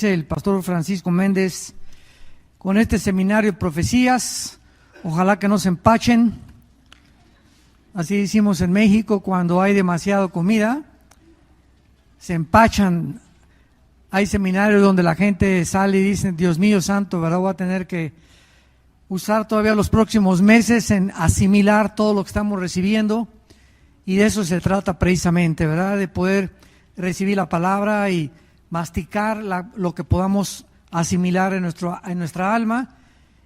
El pastor Francisco Méndez con este seminario de profecías. Ojalá que no se empachen. Así decimos en México, cuando hay demasiada comida se empachan. Hay seminarios donde la gente sale y dice: Dios mío santo, ¿verdad? Voy a tener que usar todavía los próximos meses en asimilar todo lo que estamos recibiendo, y de eso se trata precisamente, ¿verdad? De poder recibir la palabra y masticar lo que podamos asimilar en nuestra alma,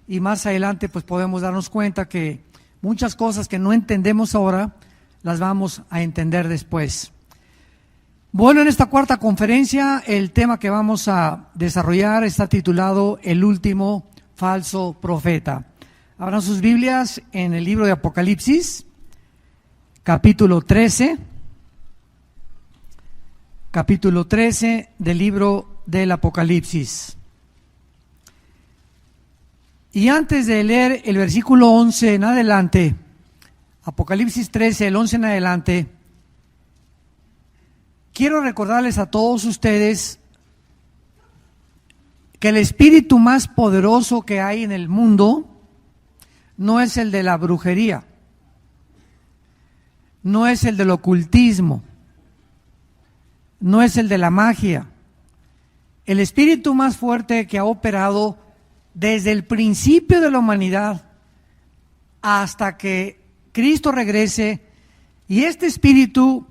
y más adelante pues podemos darnos cuenta que muchas cosas que no entendemos ahora las vamos a entender después. Bueno, en esta cuarta conferencia el tema que vamos a desarrollar está titulado El último falso profeta. Abran sus Biblias en el libro de Apocalipsis, capítulo 13 del libro del Apocalipsis. Y antes de leer el versículo 11 en adelante, Apocalipsis 13, el 11 en adelante, quiero recordarles a todos ustedes que el espíritu más poderoso que hay en el mundo no es el de la brujería, no es el del ocultismo, no es el de la magia. El espíritu más fuerte que ha operado desde el principio de la humanidad hasta que Cristo regrese, y este espíritu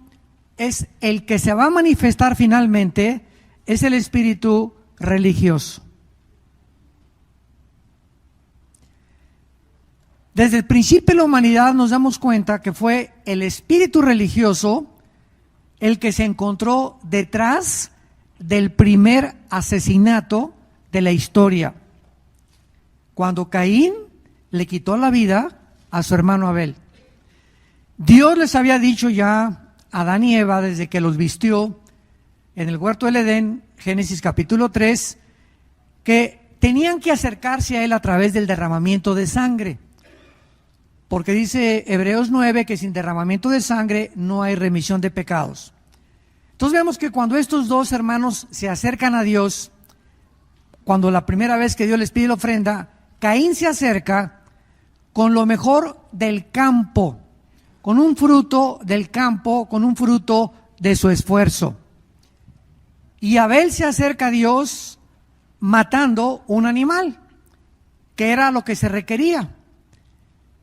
es el que se va a manifestar finalmente, es el espíritu religioso. Desde el principio de la humanidad nos damos cuenta que fue el espíritu religioso el que se encontró detrás del primer asesinato de la historia, cuando Caín le quitó la vida a su hermano Abel. Dios les había dicho ya a Adán y Eva desde que los vistió en el huerto del Edén, Génesis capítulo 3, que tenían que acercarse a él a través del derramamiento de sangre, porque dice Hebreos 9 que sin derramamiento de sangre no hay remisión de pecados. Entonces vemos que cuando estos dos hermanos se acercan a Dios, cuando la primera vez que Dios les pide la ofrenda, Caín se acerca con lo mejor del campo, con un fruto del campo, con un fruto de su esfuerzo. Y Abel se acerca a Dios matando un animal, que era lo que se requería.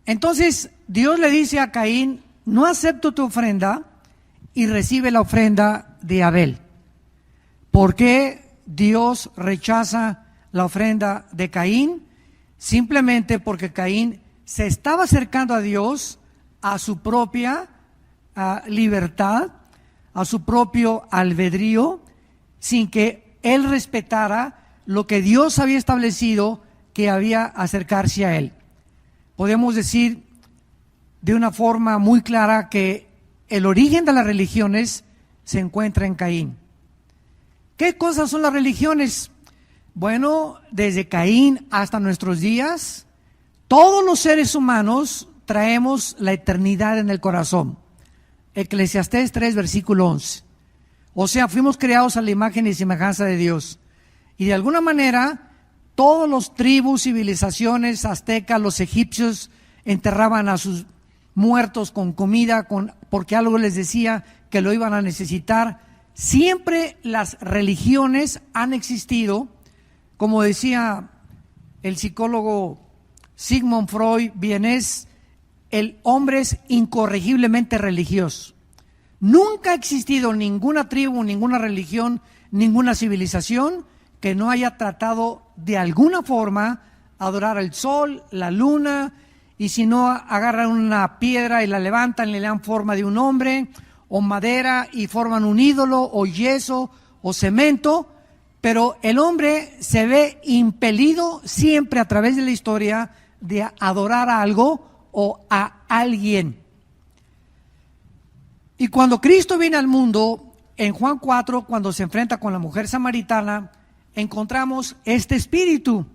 Entonces Dios le dice a Caín: no acepto tu ofrenda, y recibe la ofrenda de Abel. ¿Por qué Dios rechaza la ofrenda de Caín? Simplemente porque Caín se estaba acercando a Dios a su propia libertad, a su propio albedrío, sin que él respetara lo que Dios había establecido, que había acercarse a él. Podemos decir de una forma muy clara que el origen de las religiones se encuentra en Caín. ¿Qué cosas son las religiones? Bueno, desde Caín hasta nuestros días, todos los seres humanos traemos la eternidad en el corazón. Eclesiastés 3, versículo 11. O sea, fuimos creados a la imagen y semejanza de Dios. Y de alguna manera, todos los tribus, civilizaciones, aztecas, los egipcios, enterraban a sus muertos con comida, porque algo les decía que lo iban a necesitar. Siempre las religiones han existido. Como decía el psicólogo Sigmund Freud, vienés, el hombre es incorregiblemente religioso. Nunca ha existido ninguna tribu, ninguna religión, ninguna civilización que no haya tratado de alguna forma adorar al sol, la luna, y si no, agarran una piedra y la levantan y le dan forma de un hombre, o madera y forman un ídolo, o yeso, o cemento. Pero el hombre se ve impelido siempre a través de la historia de adorar a algo o a alguien. Y cuando Cristo viene al mundo, en Juan 4, cuando se enfrenta con la mujer samaritana, encontramos este espíritu,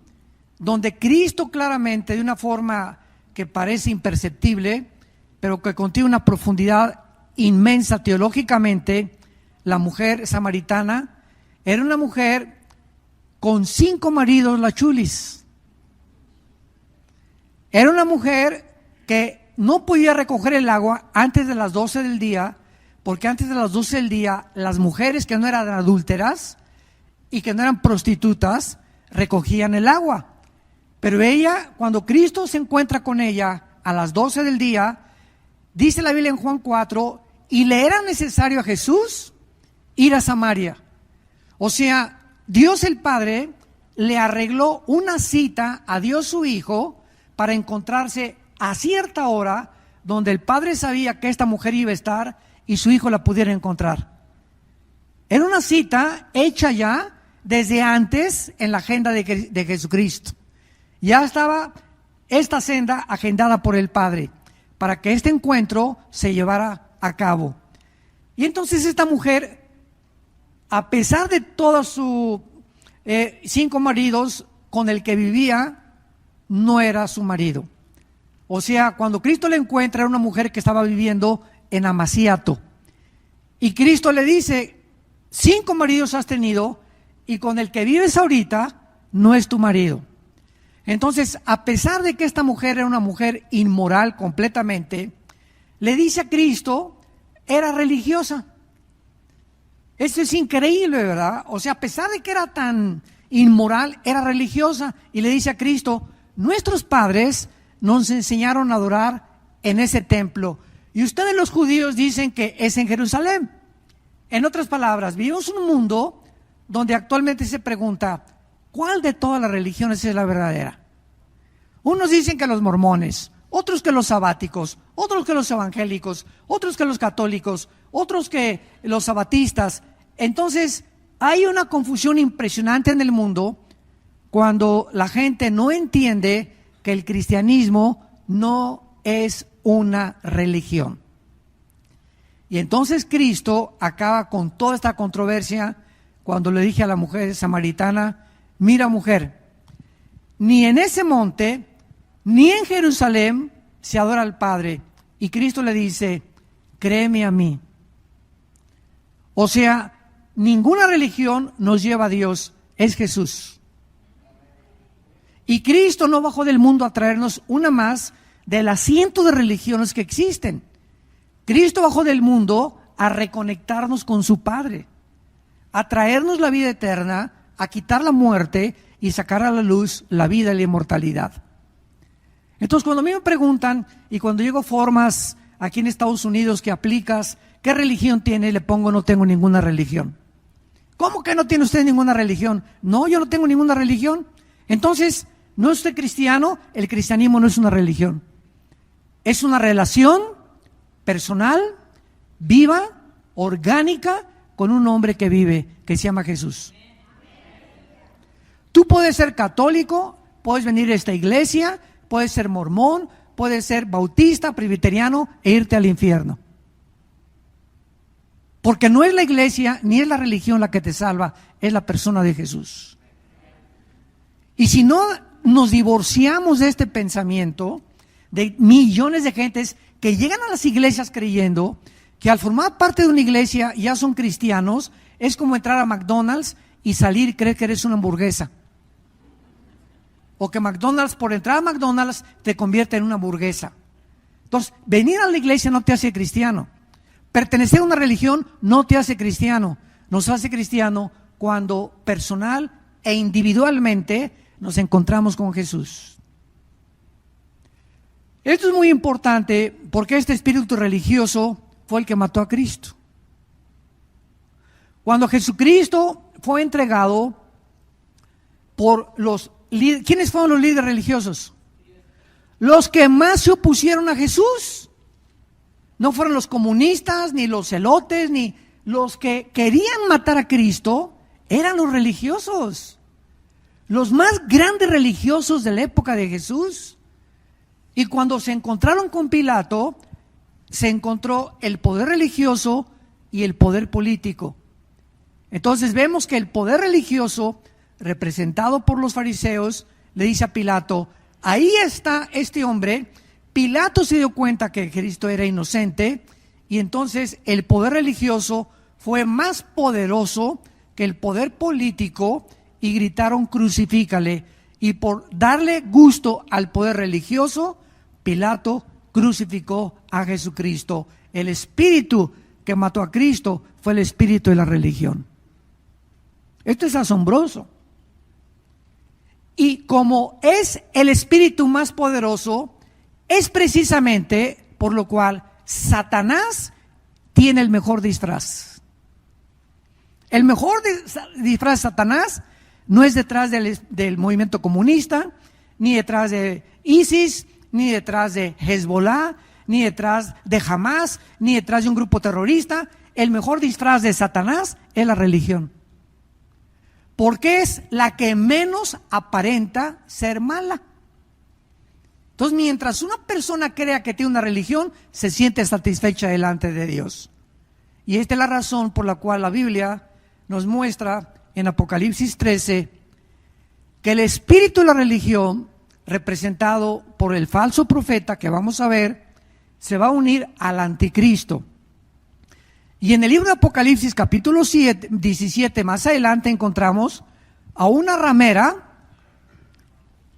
donde Cristo claramente, de una forma que parece imperceptible, pero que contiene una profundidad inmensa teológicamente, la mujer samaritana era una mujer con 5 maridos la chulis. Era una mujer que no podía recoger el agua antes de las 12 del día, porque antes de las 12 del día las mujeres que no eran adúlteras y que no eran prostitutas recogían el agua. Pero ella, cuando Cristo se encuentra con ella a las 12 del día, dice la Biblia en Juan 4, y le era necesario a Jesús ir a Samaria. O sea, Dios el Padre le arregló una cita a Dios su Hijo para encontrarse a cierta hora donde el Padre sabía que esta mujer iba a estar y su Hijo la pudiera encontrar. Era una cita hecha ya desde antes en la agenda de Jesucristo. Ya estaba esta senda agendada por el Padre para que este encuentro se llevara a cabo. Y entonces esta mujer, a pesar de todos sus 5 maridos con el que vivía, no era su marido. O sea, cuando Cristo le encuentra, era una mujer que estaba viviendo en Amaciato. Y Cristo le dice, 5 maridos has tenido y con el que vives ahorita no es tu marido. Entonces, a pesar de que esta mujer era una mujer inmoral completamente, le dice a Cristo, era religiosa. Esto es increíble, ¿verdad? O sea, a pesar de que era tan inmoral, era religiosa. Y le dice a Cristo, nuestros padres nos enseñaron a adorar en ese templo. Y ustedes los judíos dicen que es en Jerusalén. En otras palabras, vivimos en un mundo donde actualmente se pregunta, ¿cuál de todas las religiones es la verdadera? Unos dicen que los mormones, otros que los sabáticos, otros que los evangélicos, otros que los católicos, otros que los sabatistas. Entonces, hay una confusión impresionante en el mundo cuando la gente no entiende que el cristianismo no es una religión. Y entonces Cristo acaba con toda esta controversia cuando le dije a la mujer samaritana, mira mujer, ni en ese monte, ni en Jerusalén se adora al Padre. Y Cristo le dice, créeme a mí. O sea, ninguna religión nos lleva a Dios, es Jesús. Y Cristo no bajó del mundo a traernos una más de las cientos de religiones que existen. Cristo bajó del mundo a reconectarnos con su Padre, a traernos la vida eterna, a quitar la muerte y sacar a la luz la vida y la inmortalidad. Entonces, cuando a mí me preguntan, y cuando llego a formas aquí en Estados Unidos que aplicas, ¿qué religión tiene? Le pongo, no tengo ninguna religión. ¿Cómo que no tiene usted ninguna religión? No, yo no tengo ninguna religión. Entonces, ¿no es usted cristiano? El cristianismo no es una religión. Es una relación personal, viva, orgánica, con un hombre que vive, que se llama Jesús. Tú puedes ser católico, puedes venir a esta iglesia, puedes ser mormón, puedes ser bautista, presbiteriano e irte al infierno. Porque no es la iglesia ni es la religión la que te salva, es la persona de Jesús. Y si no nos divorciamos de este pensamiento, de millones de gentes que llegan a las iglesias creyendo que al formar parte de una iglesia ya son cristianos, es como entrar a McDonald's y salir y creer que eres una hamburguesa. O que McDonald's, por entrar a McDonald's, te convierte en una hamburguesa. Entonces, venir a la iglesia no te hace cristiano. Pertenecer a una religión no te hace cristiano. Nos hace cristiano cuando personal e individualmente nos encontramos con Jesús. Esto es muy importante porque este espíritu religioso fue el que mató a Cristo. Cuando Jesucristo fue entregado por los líderes, ¿quiénes fueron los líderes religiosos? Los que más se opusieron a Jesús. No fueron los comunistas, ni los celotes, ni los que querían matar a Cristo, eran los religiosos. Los más grandes religiosos de la época de Jesús. Y cuando se encontraron con Pilato, se encontró el poder religioso y el poder político. Entonces vemos que el poder religioso, representado por los fariseos, le dice a Pilato, ahí está este hombre. Pilato se dio cuenta que Cristo era inocente y entonces el poder religioso fue más poderoso que el poder político y gritaron crucifícale, y por darle gusto al poder religioso, Pilato crucificó a Jesucristo. El espíritu que mató a Cristo fue el espíritu de la religión. Esto es asombroso. Y como es el espíritu más poderoso, es precisamente por lo cual Satanás tiene el mejor disfraz. El mejor disfraz de Satanás no es detrás del movimiento comunista, ni detrás de ISIS, ni detrás de Hezbollah, ni detrás de Hamas, ni detrás de un grupo terrorista. El mejor disfraz de Satanás es la religión, porque es la que menos aparenta ser mala. Entonces, mientras una persona crea que tiene una religión, se siente satisfecha delante de Dios. Y esta es la razón por la cual la Biblia nos muestra en Apocalipsis 13 que el espíritu de la religión, representado por el falso profeta que vamos a ver, se va a unir al anticristo. Y en el libro de Apocalipsis capítulo 17, más adelante encontramos a una ramera,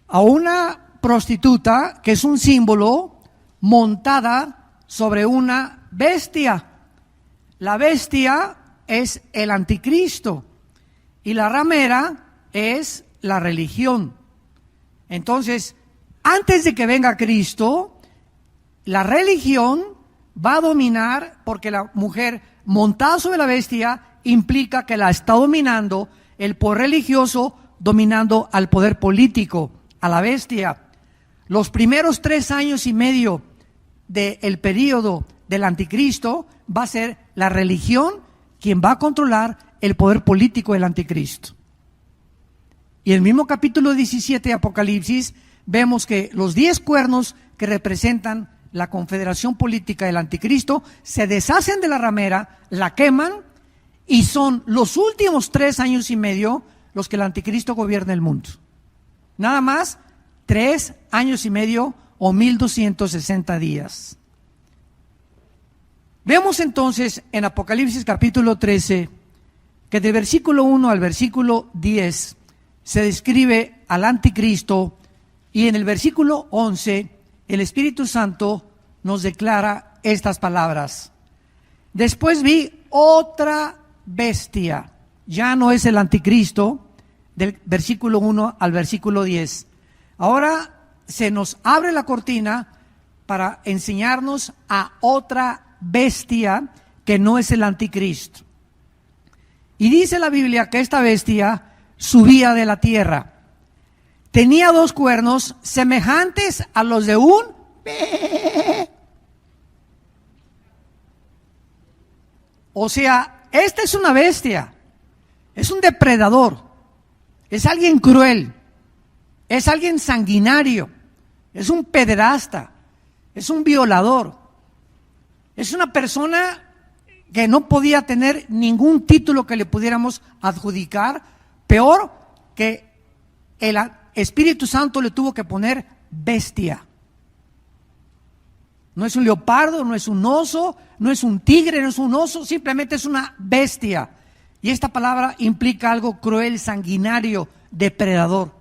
a una prostituta, que es un símbolo, montada sobre una bestia. La bestia es el anticristo y la ramera es la religión. Entonces, antes de que venga Cristo, la religión va a dominar, porque la mujer montada sobre la bestia implica que la está dominando el poder religioso, dominando al poder político, a la bestia. Los primeros 3 años y medio del periodo del anticristo va a ser la religión quien va a controlar el poder político del anticristo. Y en el mismo capítulo 17 de Apocalipsis vemos que los 10 cuernos que representan la confederación política del anticristo se deshacen de la ramera, la queman, y son los últimos 3 años y medio los que el anticristo gobierna el mundo. Nada más 3 años y medio o 1260 días. Vemos entonces en Apocalipsis capítulo 13 que del versículo 1 al versículo 10 se describe al anticristo, y en el versículo 11 el Espíritu Santo nos declara estas palabras: después vi otra bestia. Ya no es el anticristo, del versículo 1 al versículo 10. Ahora se nos abre la cortina para enseñarnos a otra bestia que no es el anticristo. Y dice la Biblia que esta bestia subía de la tierra. Tenía 2 cuernos semejantes a los de un o sea, esta es una bestia, es un depredador, es alguien cruel, es alguien sanguinario, es un pederasta, es un violador, es una persona que no podía tener ningún título que le pudiéramos adjudicar, peor que el Espíritu Santo le tuvo que poner bestia. No es un leopardo, no es un oso, no es un tigre, no es un oso, simplemente es una bestia. Y esta palabra implica algo cruel, sanguinario, depredador.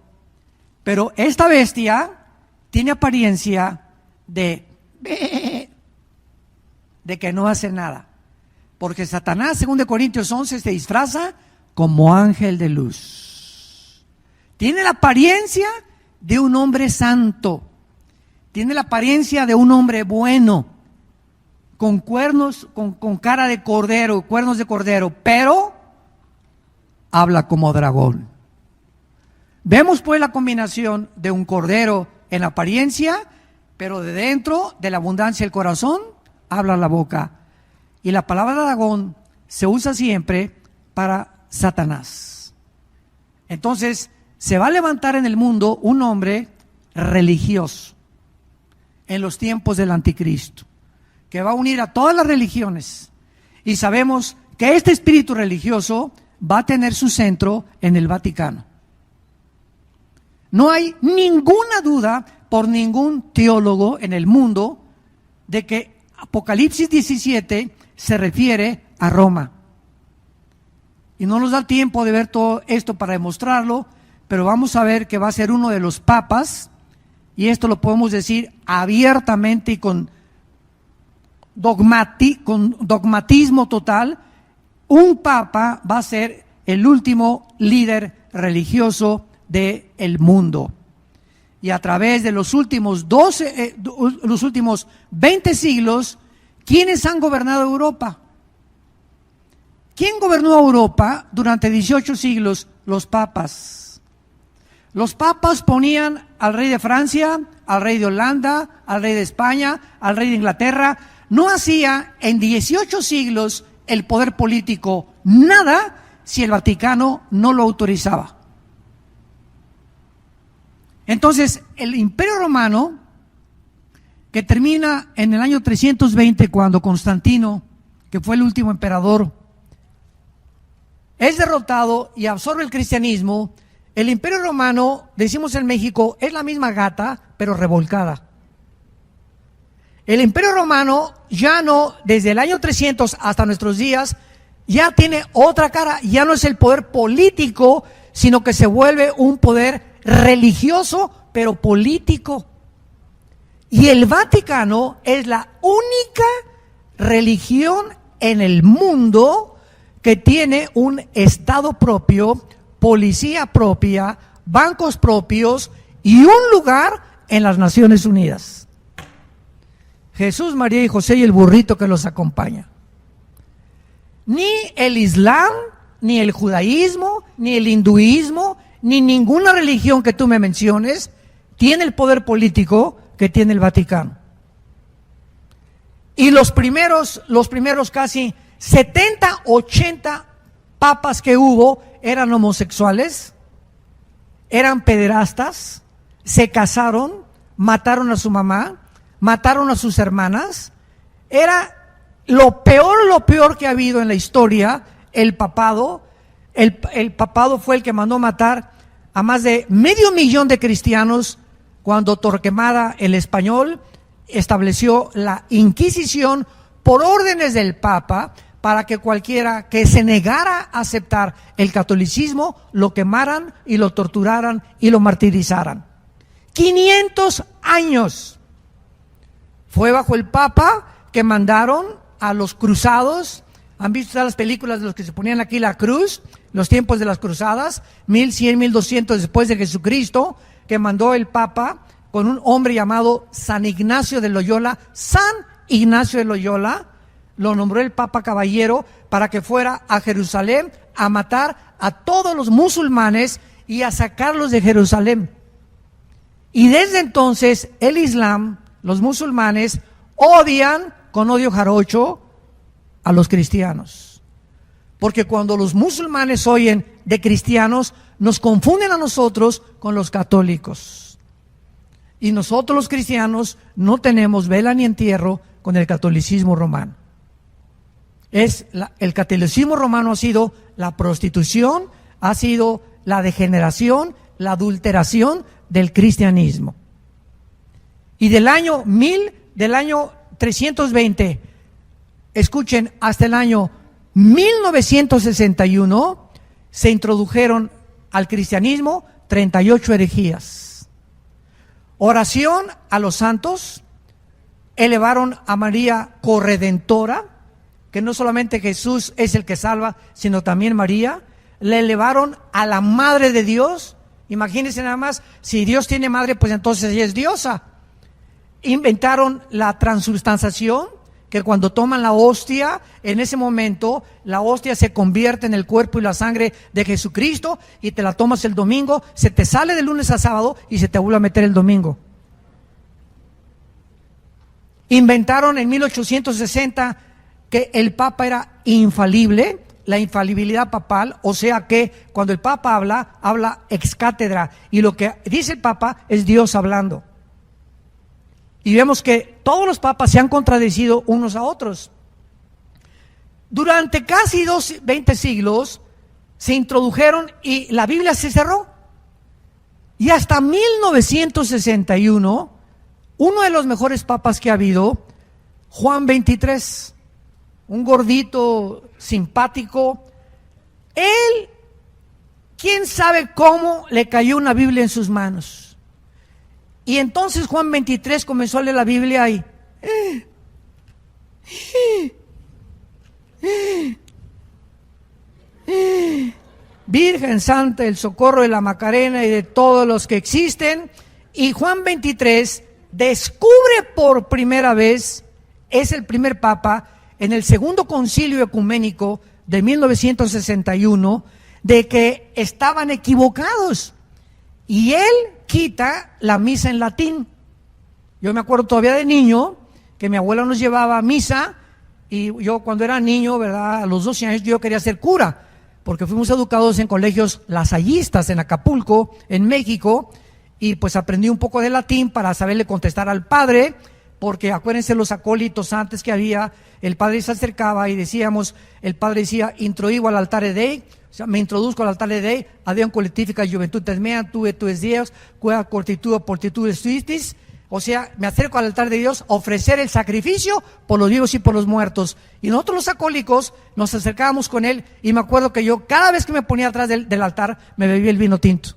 Pero esta bestia tiene apariencia de que no hace nada. Porque Satanás, según de Corintios 11, se disfraza como ángel de luz. Tiene la apariencia de un hombre santo. Tiene la apariencia de un hombre bueno, con cuernos, con cara de cordero, cuernos de cordero, pero habla como dragón. Vemos pues la combinación de un cordero en apariencia, pero de dentro, de la abundancia del corazón, habla la boca. Y la palabra dragón se usa siempre para Satanás. Entonces, se va a levantar en el mundo un hombre religioso en los tiempos del anticristo, que va a unir a todas las religiones. Y sabemos que este espíritu religioso va a tener su centro en el Vaticano. No hay ninguna duda por ningún teólogo en el mundo de que Apocalipsis 17 se refiere a Roma. y no nos da tiempo de ver todo esto para demostrarlo, pero vamos a ver que va a ser uno de los papas, y esto lo podemos decir abiertamente y con dogmatismo total. Un papa va a ser el último líder religioso del mundo. Y a través de los últimos 20 siglos, ¿quiénes han gobernado Europa? ¿Quién gobernó Europa durante 18 siglos? Los papas. Los papas ponían al rey de Francia, al rey de Holanda, al rey de España, al rey de Inglaterra. No hacía en 18 siglos el poder político nada si el Vaticano no lo autorizaba. Entonces, el Imperio Romano, que termina en el año 320, cuando Constantino, que fue el último emperador, es derrotado y absorbe el cristianismo. El Imperio Romano, decimos en México, es la misma gata, pero revolcada. El Imperio Romano ya no, desde el año 300 hasta nuestros días, ya tiene otra cara. Ya no es el poder político, sino que se vuelve un poder religioso, pero político. Y el Vaticano es la única religión en el mundo que tiene un estado propio, policía propia, bancos propios y un lugar en las Naciones Unidas. Jesús, María y José y el burrito que los acompaña. Ni el Islam, ni el judaísmo, ni el hinduismo, ni ninguna religión que tú me menciones tiene el poder político que tiene el Vaticano. Y los primeros casi 70, 80 papas que hubo eran homosexuales, eran pederastas, se casaron, mataron a su mamá, mataron a sus hermanas. Era lo peor que ha habido en la historia, el papado. El papado fue el que mandó matar a más de 500,000 de cristianos cuando Torquemada el Español estableció la Inquisición por órdenes del Papa, para que cualquiera que se negara a aceptar el catolicismo lo quemaran y lo torturaran y lo martirizaran. 500 años fue bajo el Papa que mandaron a los cruzados. ¿Han visto todas las películas de los que se ponían aquí la cruz? Los tiempos de las cruzadas, 1100, 1200 después de Jesucristo, que mandó el Papa con un hombre llamado San Ignacio de Loyola. San Ignacio de Loyola lo nombró el Papa Caballero para que fuera a Jerusalén a matar a todos los musulmanes y a sacarlos de Jerusalén. Y desde entonces el Islam, los musulmanes, odian con odio jarocho a los cristianos. Porque cuando los musulmanes oyen de cristianos, nos confunden a nosotros con los católicos. Y nosotros los cristianos no tenemos vela ni entierro con el catolicismo romano. El catolicismo romano ha sido la prostitución, ha sido la degeneración, la adulteración del cristianismo. Y del año 320, escuchen, hasta el año 1961 se introdujeron al cristianismo 38 herejías. Oración a los santos, elevaron a María corredentora, que no solamente Jesús es el que salva, sino también María. Le elevaron a la Madre de Dios. Imagínense nada más, si Dios tiene madre, pues entonces ella es diosa. Inventaron la transubstanciación, que cuando toman la hostia, en ese momento la hostia se convierte en el cuerpo y la sangre de Jesucristo, y te la tomas el domingo, se te sale de lunes a sábado y se te vuelve a meter el domingo. Inventaron en 1860 que el Papa era infalible, la infalibilidad papal, o sea que cuando el Papa habla ex cátedra, y lo que dice el Papa es Dios hablando. Y vemos que todos los papas se han contradecido unos a otros. Durante casi 20 siglos se introdujeron y la Biblia se cerró. Y hasta 1961, uno de los mejores papas que ha habido, Juan XXIII, un gordito simpático, Él, quién sabe cómo le cayó una Biblia en sus manos. Y entonces Juan 23 comenzó a leer la Biblia y Virgen Santa, el socorro de la Macarena y de todos los que existen. Y Juan 23 descubre por primera vez, es el primer papa en el segundo concilio ecuménico de 1961, de que estaban equivocados. Y él quita la misa en latín. Yo me acuerdo todavía de niño que mi abuela nos llevaba a misa, y yo cuando era niño, ¿verdad?, a los 12 años yo quería ser cura, porque fuimos educados en colegios lasallistas en Acapulco, en México, y pues aprendí un poco de latín para saberle contestar al padre, porque acuérdense los acólitos antes que había, el padre se acercaba y decíamos, el padre decía, introigo al altare Dei, o sea, me introduzco al altare Dei, adiam collectifica juventudes meam, tu et tues Dios, quia cortitud portitudes suistis, o sea, me acerco al altar de Dios a ofrecer el sacrificio por los vivos y por los muertos. Y nosotros los acólicos nos acercábamos con él, y me acuerdo que yo cada vez que me ponía atrás del altar me bebía el vino tinto.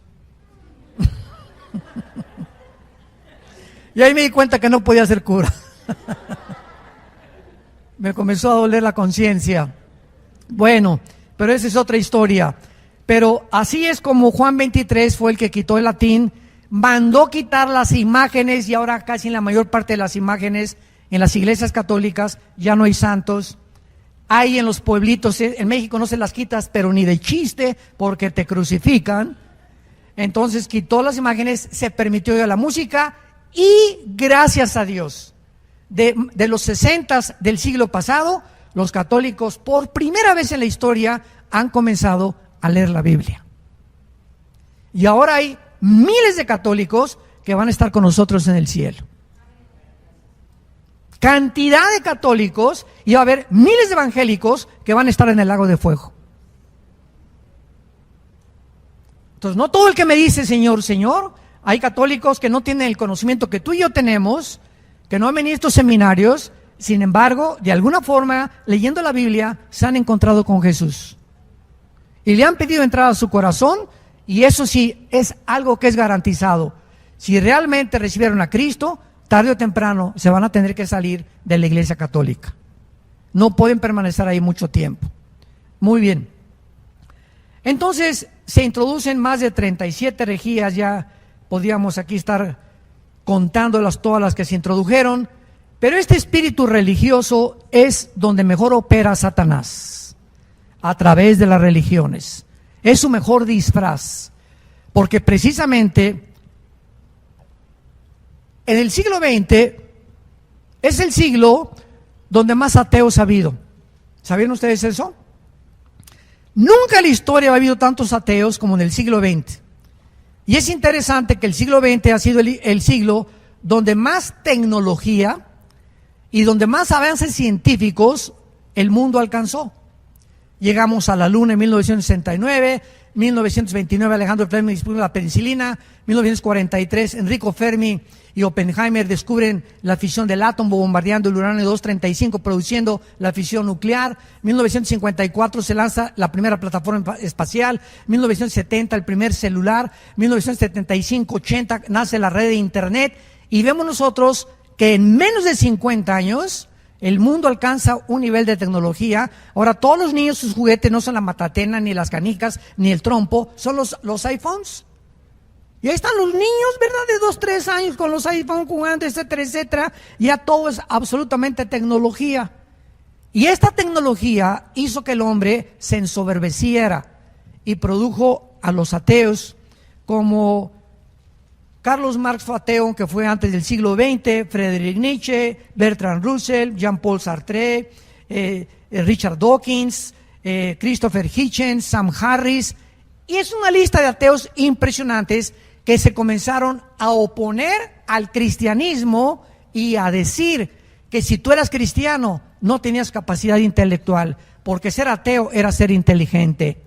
Y ahí me di cuenta que no podía ser cura. Me comenzó a doler la conciencia. Bueno, pero esa es otra historia. Pero así es como Juan 23 fue el que quitó el latín, mandó quitar las imágenes, y ahora casi en la mayor parte de las imágenes en las iglesias católicas ya no hay santos. Hay en los pueblitos, en México no se las quitas, pero ni de chiste, porque te crucifican. Entonces quitó las imágenes, se permitió ya la música, y gracias a Dios, de los 60 del siglo pasado, los católicos por primera vez en la historia han comenzado a leer la Biblia. Y ahora hay miles de católicos que van a estar con nosotros en el cielo. Cantidad de católicos, y va a haber miles de evangélicos que van a estar en el lago de fuego. Entonces, no todo el que me dice Señor, Señor, hay católicos que no tienen el conocimiento que tú y yo tenemos, que no han venido a estos seminarios, sin embargo, de alguna forma, leyendo la Biblia, se han encontrado con Jesús. Y le han pedido entrar a su corazón, y eso sí, es algo que es garantizado. Si realmente recibieron a Cristo, tarde o temprano se van a tener que salir de la iglesia católica. No pueden permanecer ahí mucho tiempo. Muy bien. Entonces, se introducen más de 37 herejías, ya podríamos aquí estar contándolas todas las que se introdujeron, pero este espíritu religioso es donde mejor opera Satanás, a través de las religiones. Es su mejor disfraz, porque precisamente en el siglo XX es el siglo donde más ateos ha habido. ¿Sabían ustedes eso? Nunca en la historia ha habido tantos ateos como en el siglo XX. Y es interesante que el siglo XX ha sido el siglo donde más tecnología y donde más avances científicos el mundo alcanzó. Llegamos a la Luna en 1969, 1929 Alejandro Fleming descubre la penicilina, 1943 Enrico Fermi y Oppenheimer descubren la fisión del átomo bombardeando el uranio 235 produciendo la fisión nuclear, 1954 se lanza la primera plataforma espacial, 1970 el primer celular, 1975-80 nace la red de internet, y vemos nosotros que en menos de 50 años el mundo alcanza un nivel de tecnología. Ahora todos los niños, sus juguetes no son la matatena, ni las canicas, ni el trompo, son los iPhones. Y ahí están los niños, ¿verdad? De 2, 3 años con los iPhones jugando, etcétera, etcétera. Ya todo es absolutamente tecnología. Y esta tecnología hizo que el hombre se ensoberbeciera y produjo a los ateos como Carlos Marx fue ateo, que fue antes del siglo XX, Friedrich Nietzsche, Bertrand Russell, Jean-Paul Sartre, Richard Dawkins, Christopher Hitchens, Sam Harris, y es una lista de ateos impresionantes que se comenzaron a oponer al cristianismo y a decir que si tú eras cristiano no tenías capacidad intelectual, porque ser ateo era ser inteligente.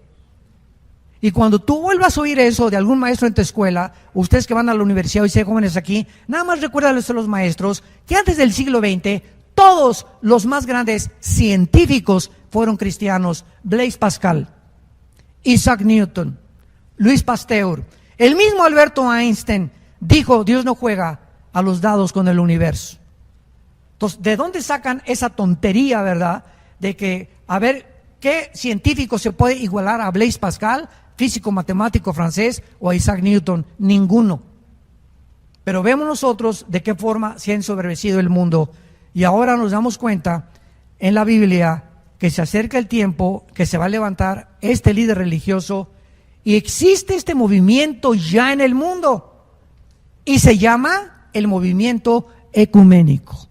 Y cuando tú vuelvas a oír eso de algún maestro en tu escuela, ustedes que van a la universidad, hoy sé jóvenes aquí, nada más recuérdales a los maestros que antes del siglo XX todos los más grandes científicos fueron cristianos. Blaise Pascal, Isaac Newton, Luis Pasteur, el mismo Alberto Einstein dijo: Dios no juega a los dados con el universo. Entonces, ¿de dónde sacan esa tontería, verdad? De que, a ver, ¿qué científico se puede igualar a Blaise Pascal, físico matemático francés, o a Isaac Newton? Ninguno. Pero vemos nosotros de qué forma se ha ensoberbecido el mundo, y ahora nos damos cuenta en la Biblia que se acerca el tiempo que se va a levantar este líder religioso, y existe este movimiento ya en el mundo, y se llama el movimiento ecuménico,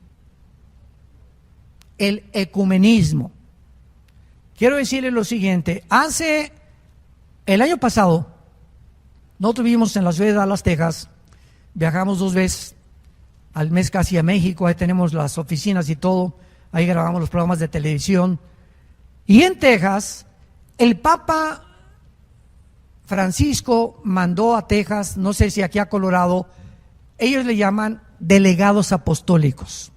el ecumenismo. Quiero decirles lo siguiente: el año pasado, nosotros vivimos en la ciudad de Dallas, Texas. Viajamos 2 veces al mes casi a México, ahí tenemos las oficinas y todo, ahí grabamos los programas de televisión. Y en Texas, el Papa Francisco mandó a Texas, no sé si aquí a Colorado, ellos le llaman delegados apostólicos.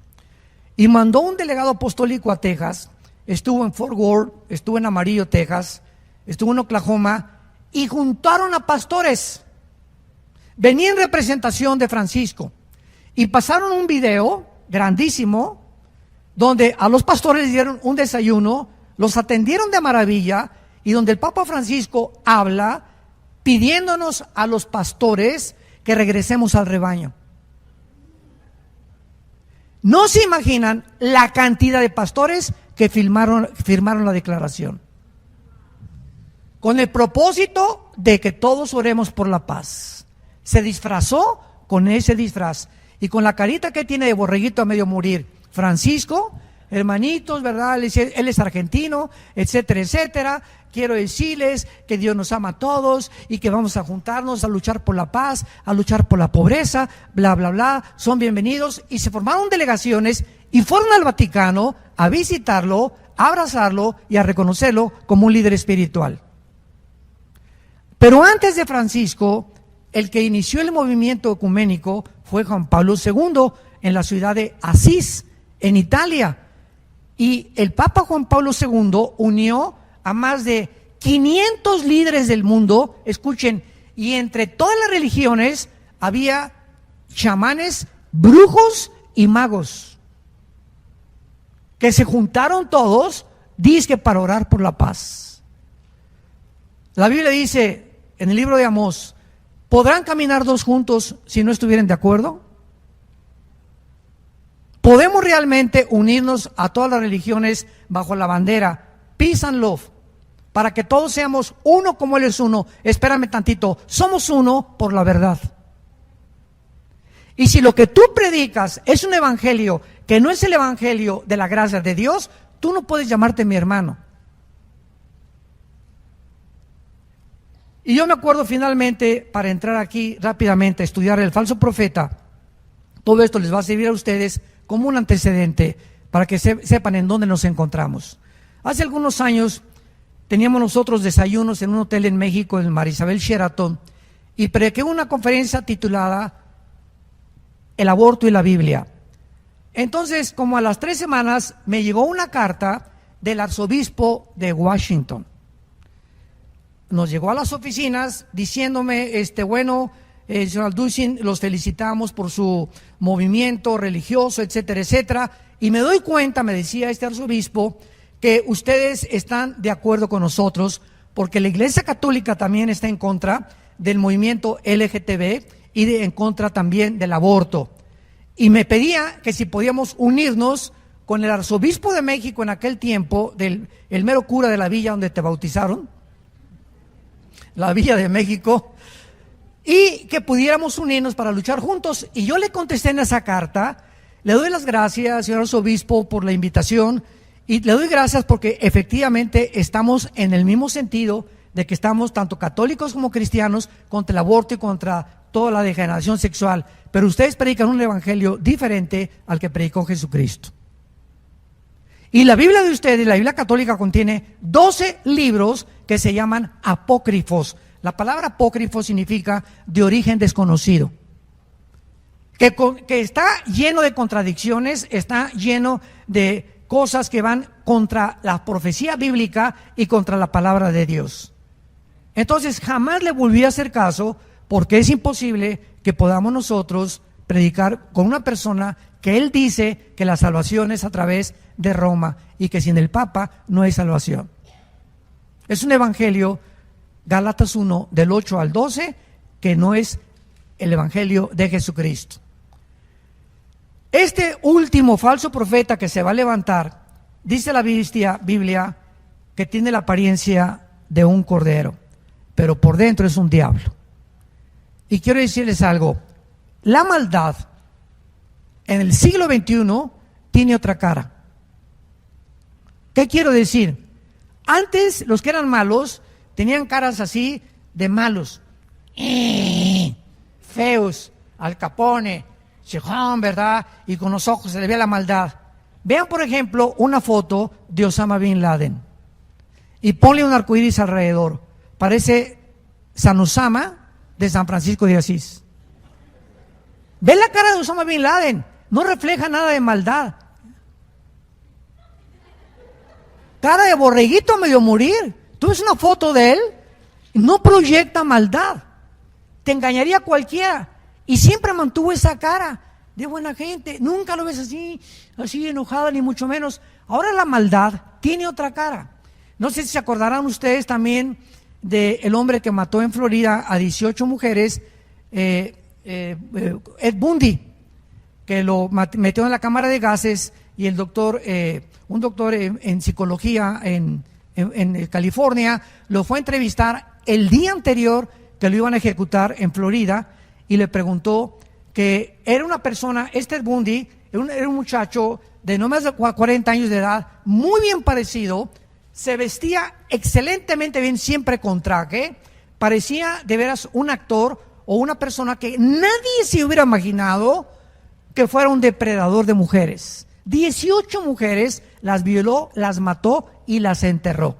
Y mandó un delegado apostólico a Texas, estuvo en Fort Worth, estuvo en Amarillo, Texas, estuvo en Oklahoma, y juntaron a pastores. Venía en representación de Francisco y pasaron un video grandísimo donde a los pastores les dieron un desayuno, los atendieron de maravilla, y donde el Papa Francisco habla pidiéndonos a los pastores que regresemos al rebaño. No se imaginan la cantidad de pastores que firmaron la declaración, con el propósito de que todos oremos por la paz. Se disfrazó con ese disfraz y con la carita que tiene de borreguito a medio morir. Francisco, hermanitos, ¿verdad? Él es argentino, etcétera, etcétera. Quiero decirles que Dios nos ama a todos y que vamos a juntarnos a luchar por la paz, a luchar por la pobreza, bla, bla, bla. Son bienvenidos. Y se formaron delegaciones y fueron al Vaticano a visitarlo, a abrazarlo y a reconocerlo como un líder espiritual. Pero antes de Francisco, el que inició el movimiento ecuménico fue Juan Pablo II en la ciudad de Asís, en Italia. Y el Papa Juan Pablo II unió a más de 500 líderes del mundo, escuchen, y entre todas las religiones había chamanes, brujos y magos, que se juntaron todos, dizque para orar por la paz. La Biblia dice en el libro de Amós: ¿podrán caminar 2 juntos si no estuvieran de acuerdo? ¿Podemos realmente unirnos a todas las religiones bajo la bandera Peace and Love, para que todos seamos uno como Él es uno? Espérame tantito, somos uno por la verdad. Y si lo que tú predicas es un evangelio que no es el evangelio de la gracia de Dios, tú no puedes llamarte mi hermano. Y yo me acuerdo finalmente, para entrar aquí rápidamente a estudiar el falso profeta, todo esto les va a servir a ustedes como un antecedente para que sepan en dónde nos encontramos. Hace algunos años teníamos nosotros desayunos en un hotel en México, en Marisabel Sheraton, y prediqué una conferencia titulada El aborto y la Biblia. Entonces, como a las 3 semanas, me llegó una carta del arzobispo de Washington. Nos llegó a las oficinas diciéndome, señor Alducin, los felicitamos por su movimiento religioso, etcétera, etcétera. Y me doy cuenta, me decía este arzobispo, que ustedes están de acuerdo con nosotros, porque la Iglesia Católica también está en contra del movimiento LGTB y en contra también del aborto. Y me pedía que si podíamos unirnos con el arzobispo de México en aquel tiempo, el mero cura de la villa donde te bautizaron, la Villa de México, y que pudiéramos unirnos para luchar juntos. Y yo le contesté en esa carta: le doy las gracias, señor arzobispo, por la invitación, y le doy gracias porque efectivamente estamos en el mismo sentido de que estamos tanto católicos como cristianos contra el aborto y contra toda la degeneración sexual, pero ustedes predican un evangelio diferente al que predicó Jesucristo. Y la Biblia de ustedes, la Biblia católica, contiene 12 libros que se llaman apócrifos. La palabra apócrifo significa de origen desconocido. Que está lleno de contradicciones, está lleno de cosas que van contra la profecía bíblica y contra la palabra de Dios. Entonces jamás le volví a hacer caso, porque es imposible que podamos nosotros predicar con una persona que él dice que la salvación es a través de Roma y que sin el Papa no hay salvación. Es un evangelio, Gálatas 1, del 8 al 12, que no es el evangelio de Jesucristo. Este último falso profeta que se va a levantar, dice la Biblia que tiene la apariencia de un cordero, pero por dentro es un diablo. Y quiero decirles algo, la maldad en el siglo XXI tiene otra cara. ¿Qué quiero decir? Antes los que eran malos tenían caras así de malos, feos, Al Capone, Chejón, ¿verdad? Y con los ojos se le veía la maldad. Vean, por ejemplo, una foto de Osama Bin Laden y ponle un arcoíris alrededor. Parece San Osama de San Francisco de Asís. Ve la cara de Osama Bin Laden, no refleja nada de maldad. Cara de borreguito medio morir. Tú ves una foto de él, no proyecta maldad. Te engañaría cualquiera. Y siempre mantuvo esa cara de buena gente. Nunca lo ves así enojada, ni mucho menos. Ahora la maldad tiene otra cara. No sé si se acordarán ustedes también del hombre que mató en Florida a 18 mujeres, Ed Bundy, que lo metió en la cámara de gases, y el doctor, un doctor en psicología en California, lo fue a entrevistar el día anterior que lo iban a ejecutar en Florida, y le preguntó que era una persona, Ted Bundy, era un muchacho de no más de 40 años de edad, muy bien parecido, se vestía excelentemente bien, siempre con traje, parecía de veras un actor o una persona que nadie se hubiera imaginado que fuera un depredador de mujeres. 18 mujeres las violó, las mató y las enterró.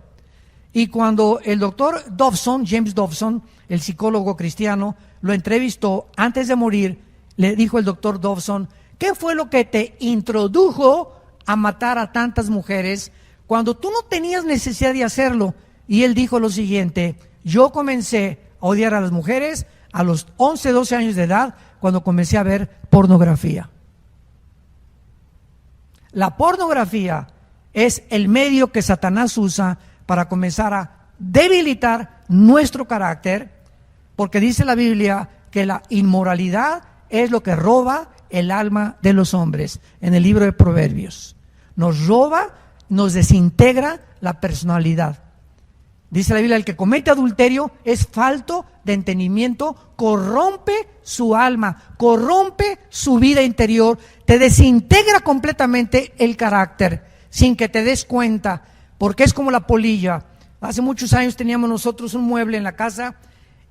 Y cuando el doctor Dobson, James Dobson, el psicólogo cristiano, lo entrevistó antes de morir, le dijo el doctor Dobson: ¿qué fue lo que te introdujo a matar a tantas mujeres cuando tú no tenías necesidad de hacerlo? Y él dijo lo siguiente: yo comencé a odiar a las mujeres a los 11, 12 años de edad, cuando comencé a ver pornografía. La pornografía es el medio que Satanás usa para comenzar a debilitar nuestro carácter, porque dice la Biblia que la inmoralidad es lo que roba el alma de los hombres. En el libro de Proverbios nos roba, nos desintegra la personalidad. Dice la Biblia: el que comete adulterio es falto de entendimiento, corrompe su alma, corrompe su vida interior, te desintegra completamente el carácter sin que te des cuenta, porque es como la polilla. Hace muchos años teníamos nosotros un mueble en la casa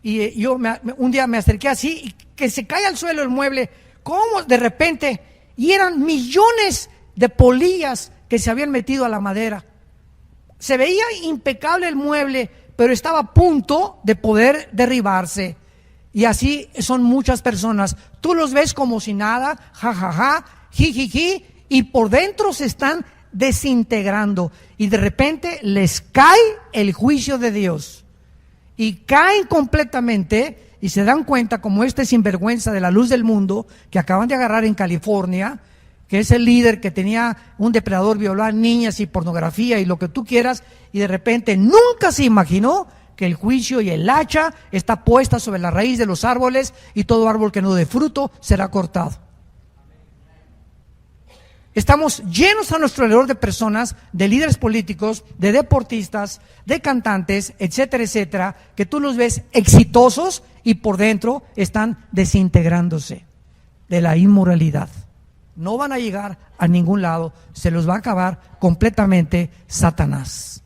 y yo un día me acerqué así y que se cae al suelo el mueble, como de repente, y eran millones de polillas que se habían metido a la madera. Se veía impecable el mueble, pero estaba a punto de poder derribarse. Y así son muchas personas. Tú los ves como si nada, jajaja, jijiji, y por dentro se están desintegrando. Y de repente les cae el juicio de Dios. Y caen completamente y se dan cuenta, como este sinvergüenza de la luz del mundo que acaban de agarrar en California, que es el líder que tenía un depredador, violar niñas y pornografía y lo que tú quieras, y de repente nunca se imaginó que el juicio y el hacha está puesta sobre la raíz de los árboles, y todo árbol que no dé fruto será cortado. Estamos llenos a nuestro alrededor de personas, de líderes políticos, de deportistas, de cantantes, etcétera, etcétera, que tú los ves exitosos y por dentro están desintegrándose de la inmoralidad. No van a llegar a ningún lado, se los va a acabar completamente Satanás.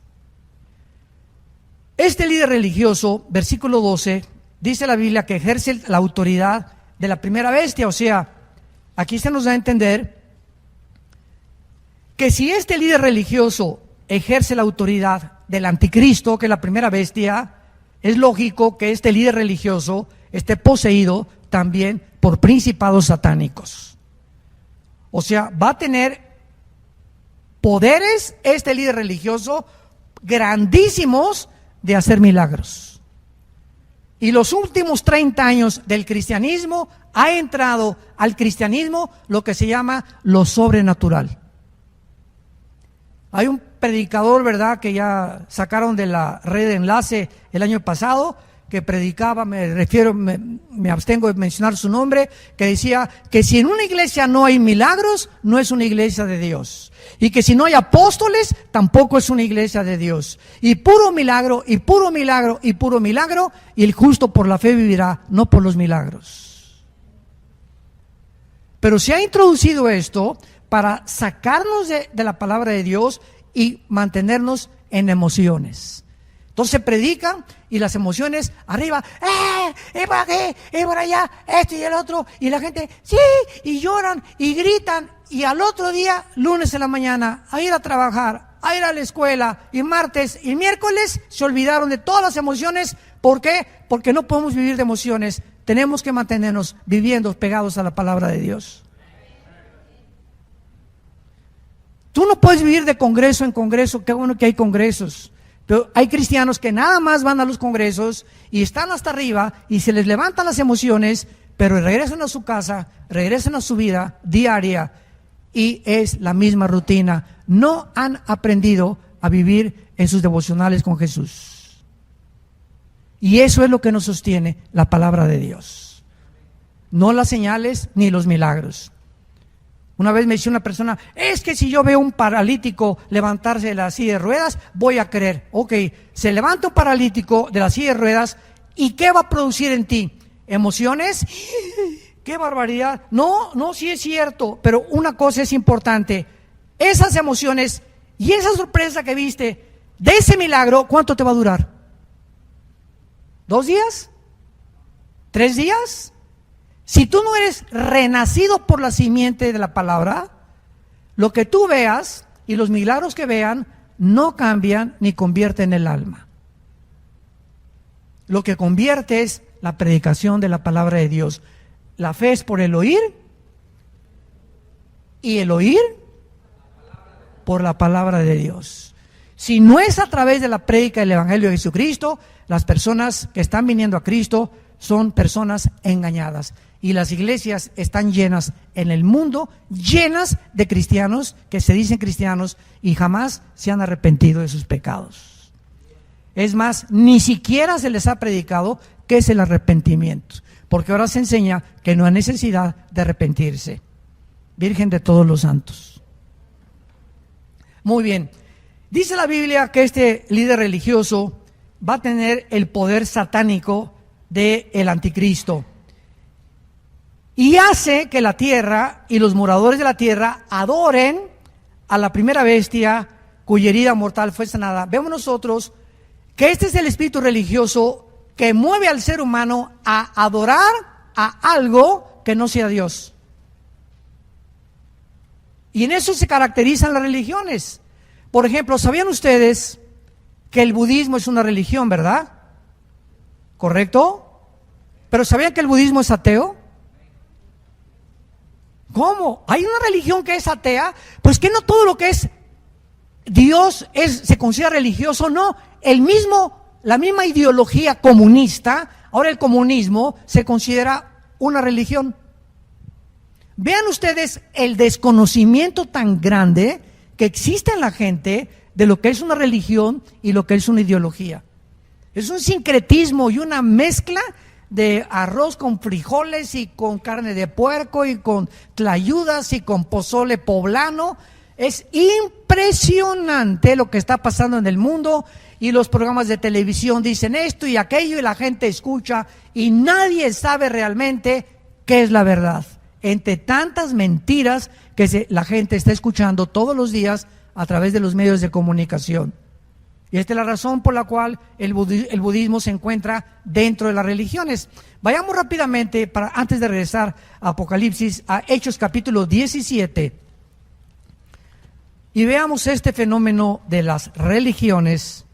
Este líder religioso, versículo 12, dice la Biblia que ejerce la autoridad de la primera bestia. O sea, aquí se nos da a entender que si este líder religioso ejerce la autoridad del anticristo, que es la primera bestia, es lógico que este líder religioso esté poseído también por principados satánicos. O sea, va a tener poderes este líder religioso grandísimos de hacer milagros. Y los últimos 30 años del cristianismo ha entrado al cristianismo lo que se llama lo sobrenatural. Hay un predicador, ¿verdad?, que ya sacaron de la red de enlace el año pasado, que predicaba, me abstengo de mencionar su nombre, que decía que si en una iglesia no hay milagros, no es una iglesia de Dios. Y que si no hay apóstoles, tampoco es una iglesia de Dios. Y puro milagro, y puro milagro, y puro milagro, y el justo por la fe vivirá, no por los milagros. Pero se ha introducido esto para sacarnos de la palabra de Dios y mantenernos en emociones. Entonces se predica y las emociones arriba, por aquí, por allá, esto y el otro, y la gente, sí, y lloran y gritan, y al otro día, lunes en la mañana, a ir a trabajar, a ir a la escuela, y martes y miércoles se olvidaron de todas las emociones. ¿Por qué? Porque no podemos vivir de emociones, tenemos que mantenernos viviendo pegados a la palabra de Dios. Tú no puedes vivir de congreso en congreso, qué bueno que hay congresos. Pero hay cristianos que nada más van a los congresos y están hasta arriba y se les levantan las emociones, pero regresan a su casa, regresan a su vida diaria y es la misma rutina. No han aprendido a vivir en sus devocionales con Jesús. Y eso es lo que nos sostiene la palabra de Dios. No las señales ni los milagros. Una vez me dice una persona, es que si yo veo un paralítico levantarse de la silla de ruedas, voy a creer. Ok, se levanta un paralítico de la silla de ruedas, ¿y qué va a producir en ti? ¿Emociones? ¡Qué barbaridad! No, sí es cierto, pero una cosa es importante. Esas emociones y esa sorpresa que viste de ese milagro, ¿cuánto te va a durar? ¿2 días? ¿3 días? Si tú no eres renacido por la simiente de la palabra, lo que tú veas y los milagros que vean no cambian ni convierten el alma. Lo que convierte es la predicación de la palabra de Dios. La fe es por el oír y el oír por la palabra de Dios. Si no es a través de la prédica del Evangelio de Jesucristo, las personas que están viniendo a Cristo son personas engañadas. Y las iglesias están llenas en el mundo, llenas de cristianos que se dicen cristianos y jamás se han arrepentido de sus pecados. Es más, ni siquiera se les ha predicado qué es el arrepentimiento, porque ahora se enseña que no hay necesidad de arrepentirse. Virgen de todos los santos. Muy bien, dice la Biblia que este líder religioso va a tener el poder satánico del anticristo. Y hace que la tierra y los moradores de la tierra adoren a la primera bestia cuya herida mortal fue sanada. Vemos nosotros que este es el espíritu religioso que mueve al ser humano a adorar a algo que no sea Dios. Y en eso se caracterizan las religiones. Por ejemplo, ¿sabían ustedes que el budismo es una religión, verdad? ¿Correcto? ¿Pero sabían que el budismo es ateo? ¿Cómo? ¿Hay una religión que es atea? Pues que no todo lo que es Dios se considera religioso, no. La misma ideología comunista, ahora el comunismo se considera una religión. Vean ustedes el desconocimiento tan grande que existe en la gente de lo que es una religión y lo que es una ideología. Es un sincretismo y una mezcla de arroz con frijoles y con carne de puerco y con tlayudas y con pozole poblano. Es impresionante lo que está pasando en el mundo y los programas de televisión dicen esto y aquello y la gente escucha y nadie sabe realmente qué es la verdad. Entre tantas mentiras que la gente está escuchando todos los días a través de los medios de comunicación. Y esta es la razón por la cual el budismo se encuentra dentro de las religiones. Vayamos rápidamente, antes de regresar a Apocalipsis, a Hechos capítulo 17. Y veamos este fenómeno de las religiones.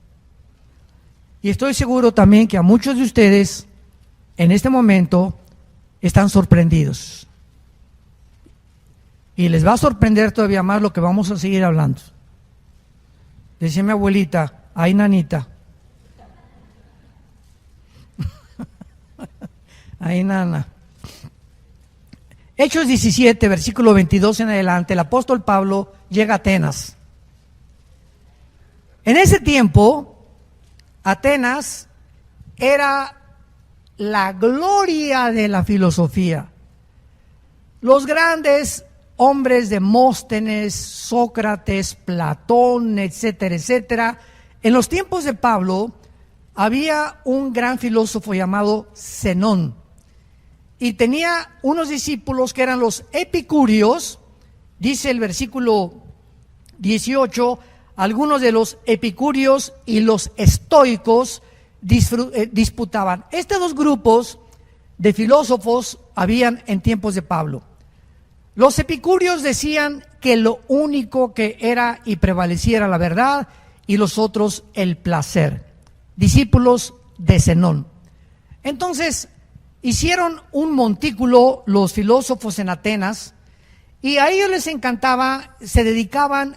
Y estoy seguro también que a muchos de ustedes en este momento están sorprendidos. Y les va a sorprender todavía más lo que vamos a seguir hablando. Decía mi abuelita, ay nanita. Ahí nada. Hechos 17, versículo 22 en adelante, el apóstol Pablo llega a Atenas. En ese tiempo, Atenas era la gloria de la filosofía. Los grandes hombres, Demóstenes, Sócrates, Platón, etcétera, etcétera. En los tiempos de Pablo había un gran filósofo llamado Zenón, y tenía unos discípulos que eran los epicúreos. Dice el versículo 18, algunos de los epicúreos y los estoicos disputaban. Estos dos grupos de filósofos habían en tiempos de Pablo. Los epicúreos decían que lo único que era y prevaleciera la verdad, y los otros el placer, discípulos de Zenón. Entonces hicieron un montículo los filósofos en Atenas, y a ellos les encantaba, se dedicaban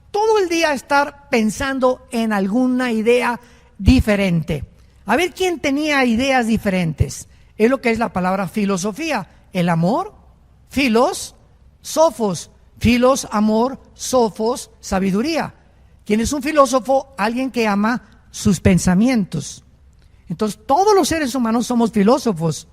todo el día a estar pensando en alguna idea diferente, a ver quién tenía ideas diferentes. Es lo que es la palabra filosofía: el amor, filos, sofos, filos, amor, sofos, sabiduría. ¿Quién es un filósofo? Alguien que ama sus pensamientos. Entonces todos los seres humanos somos filósofos,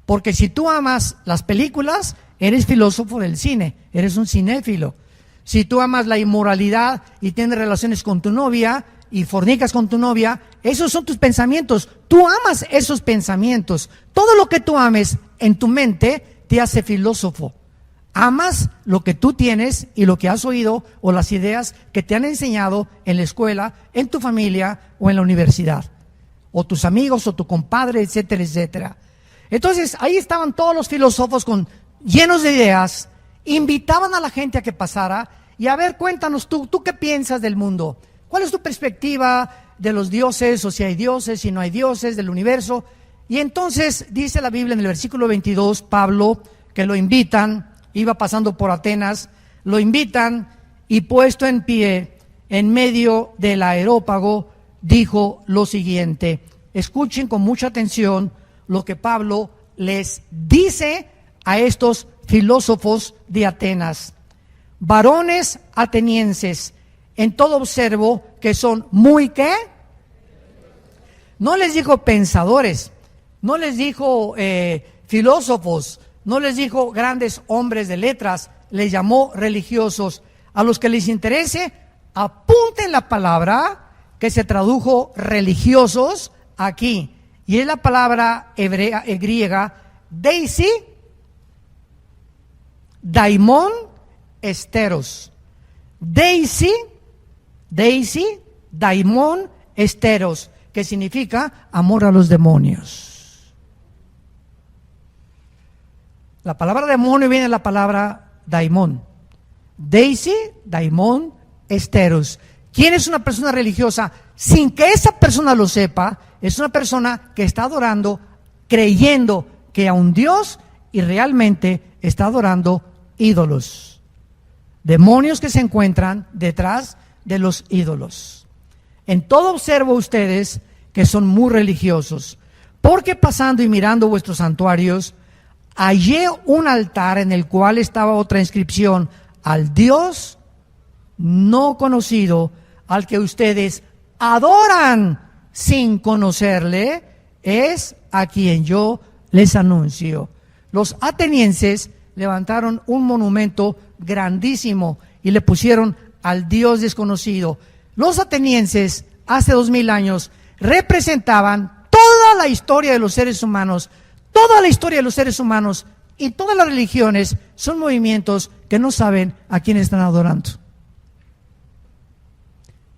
porque si tú amas las películas, eres filósofo del cine, eres un cinéfilo. Si tú amas la inmoralidad y tienes relaciones con tu novia y fornicas con tu novia, esos son tus pensamientos. Tú amas esos pensamientos. Todo lo que tú ames en tu mente te hace filósofo. Amas lo que tú tienes y lo que has oído, o las ideas que te han enseñado en la escuela, en tu familia o en la universidad, o tus amigos o tu compadre, etcétera, etcétera. Entonces ahí estaban todos los filósofos llenos de ideas, invitaban a la gente a que pasara y a ver, cuéntanos tú qué piensas del mundo, cuál es tu perspectiva de los dioses, o si hay dioses, si no hay dioses, del universo. Y entonces dice la Biblia en el versículo 22, Pablo, que lo invitan, iba pasando por Atenas, lo invitan, y puesto en pie en medio del areópago, dijo lo siguiente. Escuchen con mucha atención lo que Pablo les dice a estos filósofos de Atenas. Varones atenienses, en todo observo que son muy, ¿qué? No les dijo pensadores, no les dijo filósofos, no les dijo grandes hombres de letras, les llamó religiosos. A los que les interese, apunten la palabra que se tradujo religiosos aquí, y es la palabra griega deisi, daimon, esteros. Deisi, daimon, esteros, que significa amor a los demonios. La palabra demonio viene de la palabra daimon. Deisi, daimon, esteros. ¿Quién es una persona religiosa? Sin que esa persona lo sepa, es una persona que está adorando, creyendo que a un Dios, y realmente está adorando ídolos. Demonios que se encuentran detrás de los ídolos. En todo observo ustedes que son muy religiosos, porque pasando y mirando vuestros santuarios, hallé un altar en el cual estaba otra inscripción: al Dios no conocido, al que ustedes adoran sin conocerle, es a quien yo les anuncio. Los atenienses levantaron un monumento grandísimo y le pusieron al Dios desconocido. Los atenienses hace 2000 años representaban toda la historia de los seres humanos. Toda la historia de los seres humanos y todas las religiones son movimientos que no saben a quién están adorando.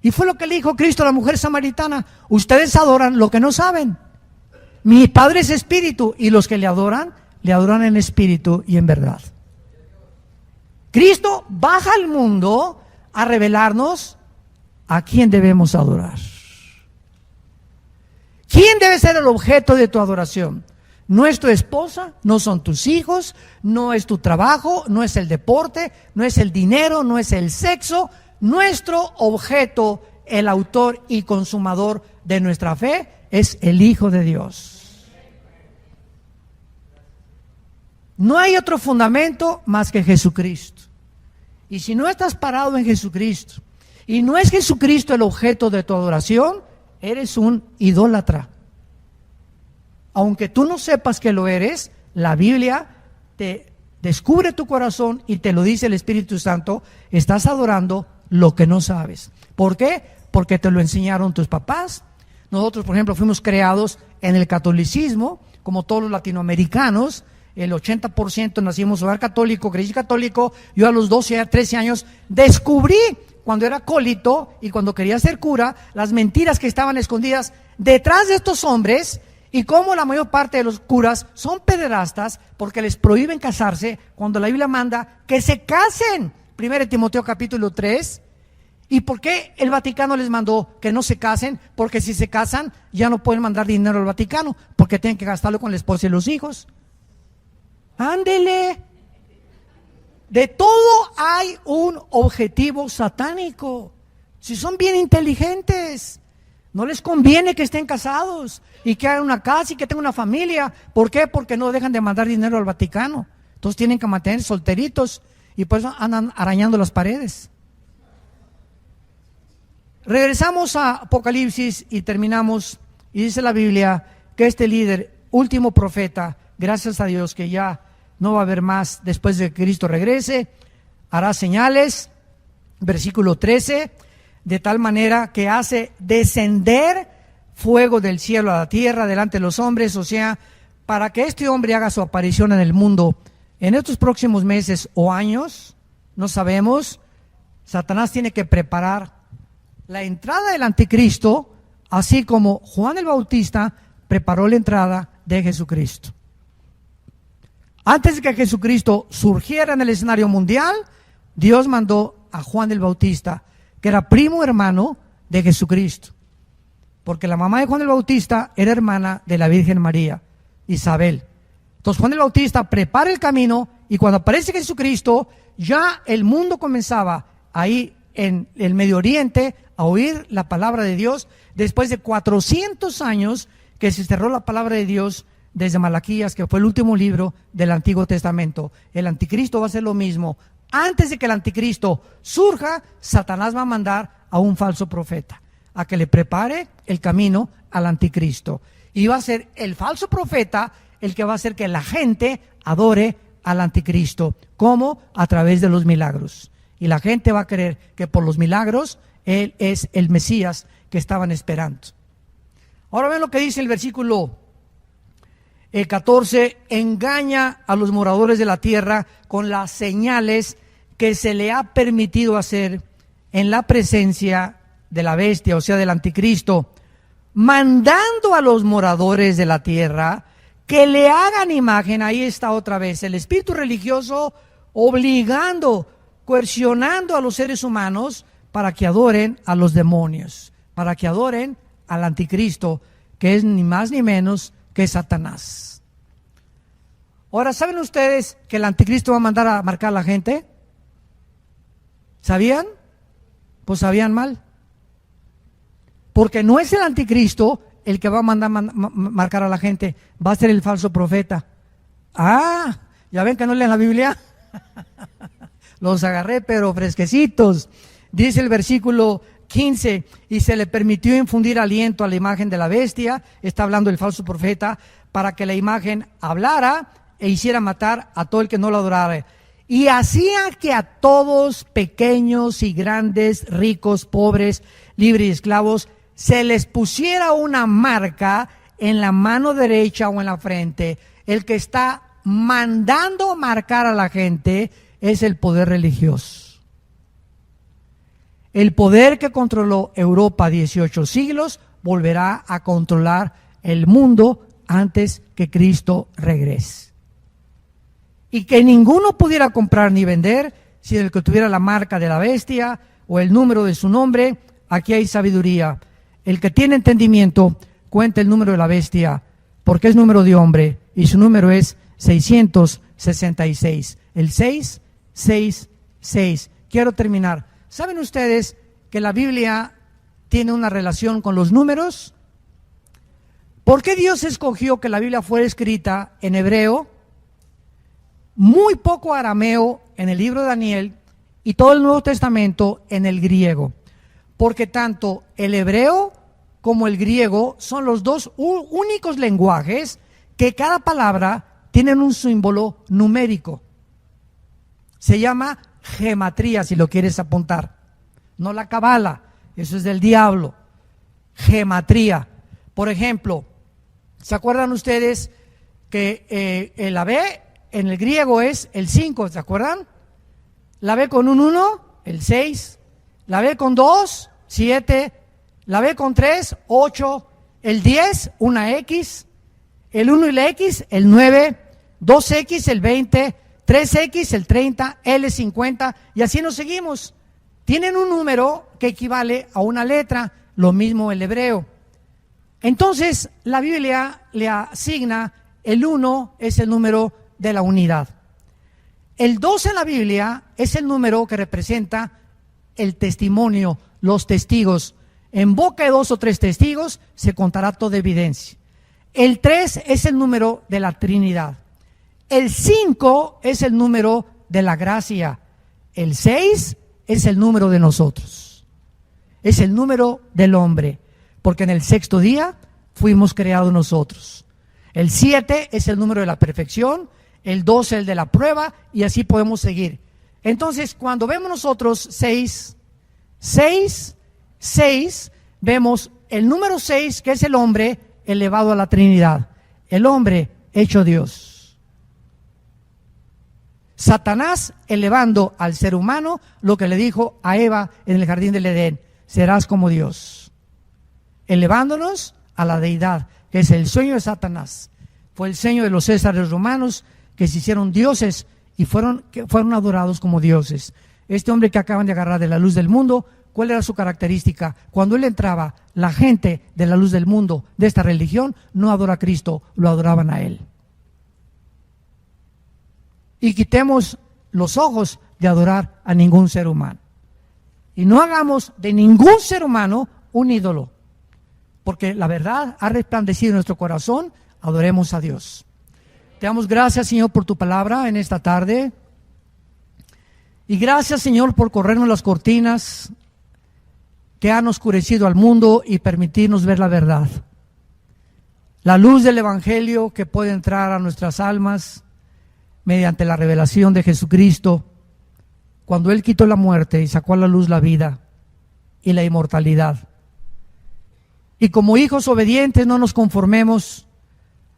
Y fue lo que le dijo Cristo a la mujer samaritana: ustedes adoran lo que no saben. Mi Padre es espíritu, y los que le adoran en espíritu y en verdad. Cristo baja al mundo a revelarnos a quién debemos adorar. ¿Quién debe ser el objeto de tu adoración? No es tu esposa, no son tus hijos, no es tu trabajo, no es el deporte, no es el dinero, no es el sexo. Nuestro objeto, el autor y consumador de nuestra fe, es el Hijo de Dios. No hay otro fundamento más que Jesucristo. Y si no estás parado en Jesucristo, y no es Jesucristo el objeto de tu adoración, eres un idólatra. Aunque tú no sepas que lo eres, la Biblia te descubre tu corazón y te lo dice el Espíritu Santo, estás adorando lo que no sabes. ¿Por qué? Porque te lo enseñaron tus papás. Nosotros, por ejemplo, fuimos creados en el catolicismo, como todos los latinoamericanos. El 80% nacimos en hogar católico, crecí católico. Yo a los 12, 13 años descubrí, cuando era acólito y cuando quería ser cura, las mentiras que estaban escondidas detrás de estos hombres, y cómo la mayor parte de los curas son pederastas porque les prohíben casarse cuando la Biblia manda que se casen. 1 Timoteo capítulo 3. ¿Y por qué el Vaticano les mandó que no se casen? Porque si se casan ya no pueden mandar dinero al Vaticano, porque tienen que gastarlo con la esposa y los hijos. Ándele. De todo hay un objetivo satánico. Si son bien inteligentes, no les conviene que estén casados y que hagan una casa y que tengan una familia. ¿Por qué? Porque no dejan de mandar dinero al Vaticano. Entonces tienen que mantener solteritos y por eso andan arañando las paredes. Regresamos a Apocalipsis y terminamos. Y dice la Biblia que este líder, último profeta, gracias a Dios que ya no va a haber más después de que Cristo regrese, hará señales, versículo 13, de tal manera que hace descender fuego del cielo a la tierra delante de los hombres, o sea, para que este hombre haga su aparición en el mundo en estos próximos meses o años, no sabemos. Satanás tiene que preparar la entrada del anticristo, así como Juan el Bautista preparó la entrada de Jesucristo. Antes de que Jesucristo surgiera en el escenario mundial, Dios mandó a Juan el Bautista, que era primo hermano de Jesucristo, porque la mamá de Juan el Bautista era hermana de la Virgen María, Isabel. Entonces Juan el Bautista prepara el camino, y cuando aparece Jesucristo, ya el mundo comenzaba ahí en el Medio Oriente a oír la palabra de Dios, después de 400 años que se cerró la palabra de Dios desde Malaquías, que fue el último libro del Antiguo Testamento. El anticristo va a hacer lo mismo. Antes de que el anticristo surja, Satanás va a mandar a un falso profeta a que le prepare el camino al anticristo, y va a ser el falso profeta el que va a hacer que la gente adore al anticristo. ¿Cómo? A través de los milagros, y la gente va a creer que por los milagros él es el Mesías que estaban esperando. Ahora ven lo que dice el versículo 14, engaña a los moradores de la tierra con las señales que se le ha permitido hacer en la presencia de la bestia, o sea, del anticristo, mandando a los moradores de la tierra que le hagan imagen. Ahí está otra vez el espíritu religioso obligando, coercionando a los seres humanos para que adoren a los demonios, para que adoren al anticristo, que es ni más ni menos que Satanás. Ahora, ¿saben ustedes que el anticristo va a mandar a marcar a la gente? ¿Sabían? Pues sabían mal. Porque no es el anticristo el que va a mandar marcar a la gente, va a ser el falso profeta. Ah, ¿ya ven que no leen la Biblia? Los agarré pero fresquecitos. Dice el versículo 15, y se le permitió infundir aliento a la imagen de la bestia, está hablando el falso profeta, para que la imagen hablara e hiciera matar a todo el que no lo adorara. Y hacía que a todos, pequeños y grandes, ricos, pobres, libres y esclavos, se les pusiera una marca en la mano derecha o en la frente. El que está mandando marcar a la gente es el poder religioso. El poder que controló Europa 18 siglos volverá a controlar el mundo antes que Cristo regrese. Y que ninguno pudiera comprar ni vender sin el que tuviera la marca de la bestia o el número de su nombre. Aquí hay sabiduría. El que tiene entendimiento cuenta el número de la bestia, porque es número de hombre y su número es 666. El 666. Quiero terminar. ¿Saben ustedes que la Biblia tiene una relación con los números? ¿Por qué Dios escogió que la Biblia fuera escrita en hebreo muy poco arameo en el libro de Daniel y todo el Nuevo Testamento en el griego, porque tanto el hebreo como el griego son los dos únicos lenguajes que cada palabra tienen un símbolo numérico. Se llama gematría, si lo quieres apuntar, no la cabala, eso es del diablo. Gematría. Por ejemplo, ¿se acuerdan ustedes que la B en el griego es el 5? ¿Se acuerdan? La B con un 1, el 6. La B con 2, 7. La B con 3, 8. El 10, una X. El 1 y la X, el 9. 2X, el 20. 3X, el 30. L, 50. Y así nos seguimos. Tienen un número que equivale a una letra. Lo mismo el hebreo. Entonces, la Biblia le asigna el 1 es el número de la unidad. El 2 en la Biblia es el número que representa el testimonio, los testigos. En boca de 2 o 3 testigos se contará toda evidencia. El 3 es el número de la Trinidad. El 5 es el número de la gracia. El 6 es el número de nosotros. Es el número del hombre, porque en el 6º día fuimos creados nosotros. El 7 es el número de la perfección, el 12 el de la prueba, y así podemos seguir. Entonces, cuando vemos nosotros 6, vemos el número 6, que es el hombre elevado a la Trinidad, el hombre hecho Dios. Satanás elevando al ser humano lo que le dijo a Eva en el jardín del Edén: serás como Dios. Elevándonos a la deidad, que es el sueño de Satanás. Fue el sueño de los césares romanos, que se hicieron dioses y fueron adorados como dioses. Este hombre que acaban de agarrar de la luz del mundo, ¿cuál era su característica? Cuando él entraba, la gente de la luz del mundo, de esta religión, no adora a Cristo, lo adoraban a él. Y quitemos los ojos de adorar a ningún ser humano. Y no hagamos de ningún ser humano un ídolo, porque la verdad ha resplandecido en nuestro corazón. Adoremos a Dios. Te damos gracias, Señor, por tu palabra en esta tarde. Y gracias, Señor, por corrernos las cortinas que han oscurecido al mundo y permitirnos ver la verdad. La luz del Evangelio que puede entrar a nuestras almas mediante la revelación de Jesucristo, cuando Él quitó la muerte y sacó a la luz la vida y la inmortalidad. Y como hijos obedientes no nos conformemos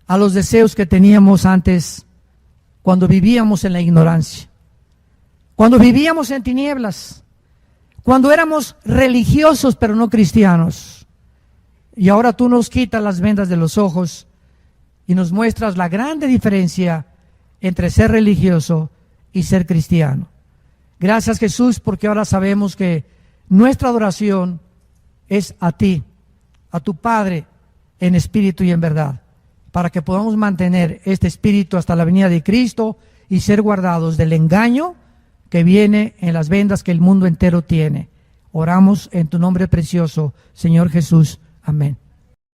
a los deseos que teníamos antes, cuando vivíamos en la ignorancia, cuando vivíamos en tinieblas, cuando éramos religiosos pero no cristianos. Y ahora tú nos quitas las vendas de los ojos y nos muestras la grande diferencia entre ser religioso y ser cristiano. Gracias, Jesús, porque ahora sabemos que nuestra adoración es a ti, a tu Padre, en espíritu y en verdad, para que podamos mantener este espíritu hasta la venida de Cristo y ser guardados del engaño que viene en las vendas que el mundo entero tiene. Oramos en tu nombre precioso, Señor Jesús. Amén.